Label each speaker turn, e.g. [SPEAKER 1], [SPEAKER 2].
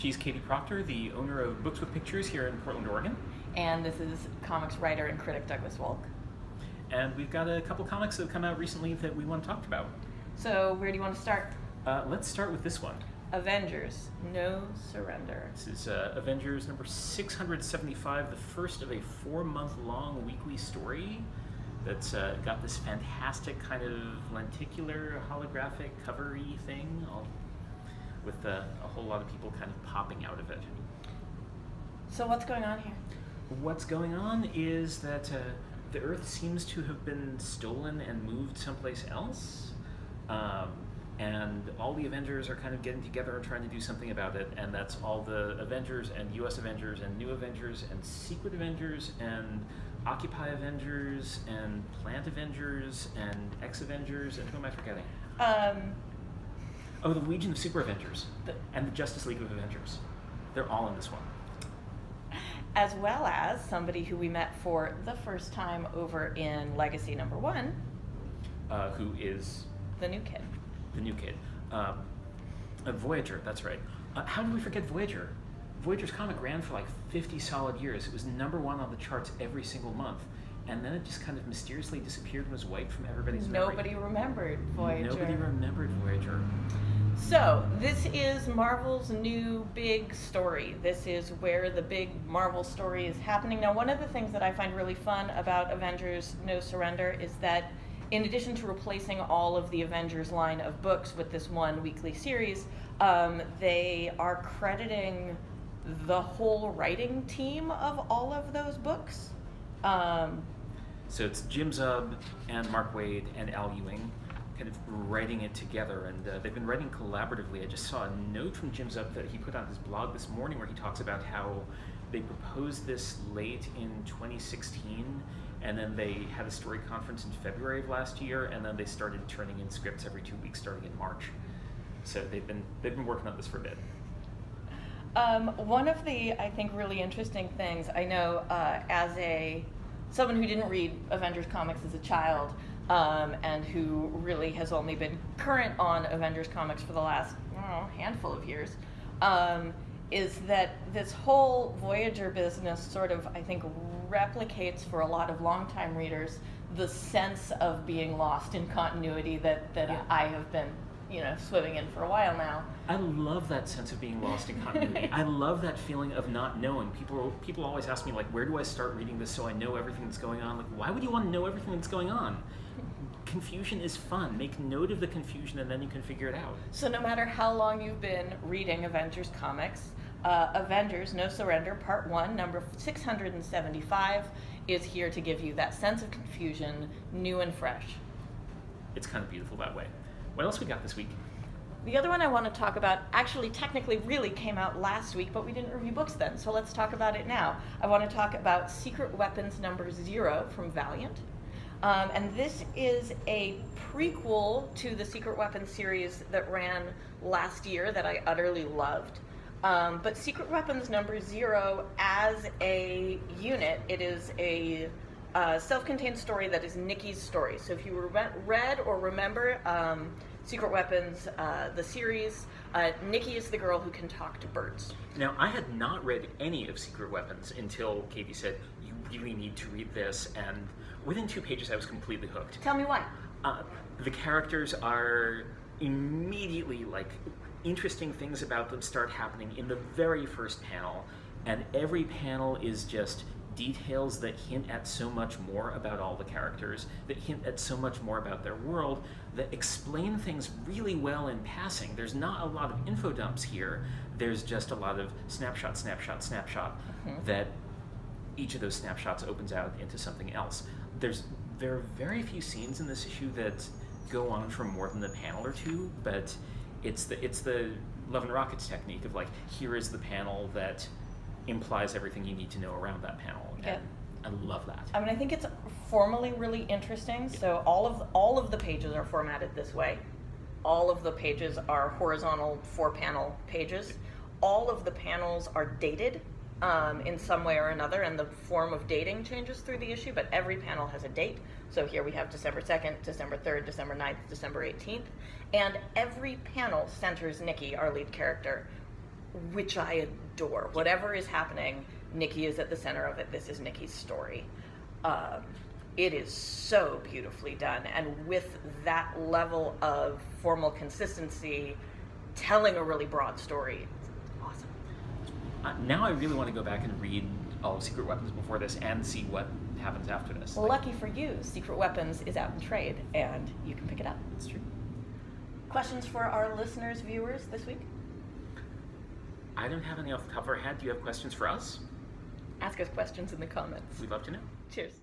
[SPEAKER 1] She's Katie Proctor, the owner of BwP Picks here in Portland, Oregon.
[SPEAKER 2] And this is comics writer and critic Douglas Wolk.
[SPEAKER 1] And we've got a couple comics that have come out recently that we want to talk about.
[SPEAKER 2] So where do you want to start?
[SPEAKER 1] Let's start with this one.
[SPEAKER 2] Avengers, No Surrender.
[SPEAKER 1] This is Avengers number 675, the first of a 4-month-long weekly story that's got this fantastic kind of lenticular, holographic, cover-y thing, with a whole lot of people kind of popping out of it.
[SPEAKER 2] So what's going on here?
[SPEAKER 1] What's going on is that the Earth seems to have been stolen and moved someplace else. And all the Avengers are kind of getting together and trying to do something about it, and that's all the Avengers and US Avengers and New Avengers and Secret Avengers and Occupy Avengers and Plant Avengers and X-Avengers, and who am I forgetting? Oh, the Legion of Super Avengers and the Justice League of Avengers. They're all in this one.
[SPEAKER 2] As well as somebody who we met for the first time over in Legacy number 1.
[SPEAKER 1] Who is?
[SPEAKER 2] The new kid.
[SPEAKER 1] The new kid. Voyager, that's right. How did we forget Voyager? Voyager's comic ran for like 50 solid years. It was number 1 on the charts every single month. And then it just kind of mysteriously disappeared and was wiped from everybody's memory.
[SPEAKER 2] Nobody remembered Voyager.
[SPEAKER 1] Nobody remembered Voyager.
[SPEAKER 2] So, this is Marvel's new big story. This is where the big Marvel story is happening. Now, one of the things that I find really fun about Avengers No Surrender is that in addition to replacing all of the Avengers line of books with this one weekly series, they are crediting the whole writing team of all of those books.
[SPEAKER 1] So it's Jim Zub and Mark Waid and Al Ewing kind of writing it together, and they've been writing collaboratively. I just saw a note from Jim Zub that he put on his blog this morning where he talks about how they proposed this late in 2016, and then they had a story conference in February of last year, and then they started turning in scripts every 2 weeks starting in March. So they've been working on this for a bit.
[SPEAKER 2] One of the, I think, really interesting things, I know as someone who didn't read Avengers comics as a child, and who really has only been current on Avengers comics for the last handful of years, is that this whole Voyager business sort of, I think, replicates for a lot of longtime readers the sense of being lost in continuity that yeah. I have been swimming in for a while now.
[SPEAKER 1] I love that sense of being lost in continuity. I love that feeling of not knowing. People always ask me, like, where do I start reading this so I know everything that's going on? Like, why would you want to know everything that's going on? Confusion is fun. Make note of the confusion and then you can figure it out.
[SPEAKER 2] So no matter how long you've been reading Avengers comics, Avengers No Surrender Part 1, number 675, is here to give you that sense of confusion, new and fresh.
[SPEAKER 1] It's kind of beautiful that way. What else we got this week?
[SPEAKER 2] The other one I want to talk about actually technically really came out last week, but we didn't review books then, so let's talk about it now. I want to talk about Secret Weapons number 0 from Valiant. And this is a prequel to the Secret Weapons series that ran last year that I utterly loved. But Secret Weapons number 0 as a unit, it is a self-contained story that is Nikki's story. So if you read or remember Secret Weapons, the series, Nikki is the girl who can talk to birds.
[SPEAKER 1] Now, I had not read any of Secret Weapons until Katie said, you really need to read this, and within 2 pages I was completely hooked.
[SPEAKER 2] Tell me why.
[SPEAKER 1] The characters are immediately, like, interesting things about them start happening in the very first panel, and every panel is just details that hint at so much more about all the characters, that hint at so much more about their world, that explain things really well in passing. There's not a lot of info dumps here. There's just a lot of snapshot, that each of those snapshots opens out into something else. There are very few scenes in this issue that go on for more than a panel or 2, but it's the Love and Rockets technique of, like, here is the panel that implies everything you need to know around that panel.
[SPEAKER 2] Yeah.
[SPEAKER 1] I love that.
[SPEAKER 2] I mean, I think it's formally really interesting. Yeah. So all of the pages are formatted this way. All of the pages are horizontal 4-panel pages. Yeah. All of the panels are dated in some way or another, and the form of dating changes through the issue, but every panel has a date. So here we have December 2nd, December 3rd, December 9th, December 18th, and every panel centers Nikki, our lead character. which I adore. Whatever is happening, Nikki is at the center of it. This is Nikki's story. It is so beautifully done, and with that level of formal consistency, telling a really broad story, it's awesome.
[SPEAKER 1] Now I really want to go back and read all of Secret Weapons before this and see what happens after this.
[SPEAKER 2] Well, lucky for you, Secret Weapons is out in trade, and you can pick it up.
[SPEAKER 1] That's true.
[SPEAKER 2] Questions for our listeners, viewers this week?
[SPEAKER 1] I don't have any off the top of our head. Do you have questions for us?
[SPEAKER 2] Ask us questions in the comments.
[SPEAKER 1] We'd love to know.
[SPEAKER 2] Cheers.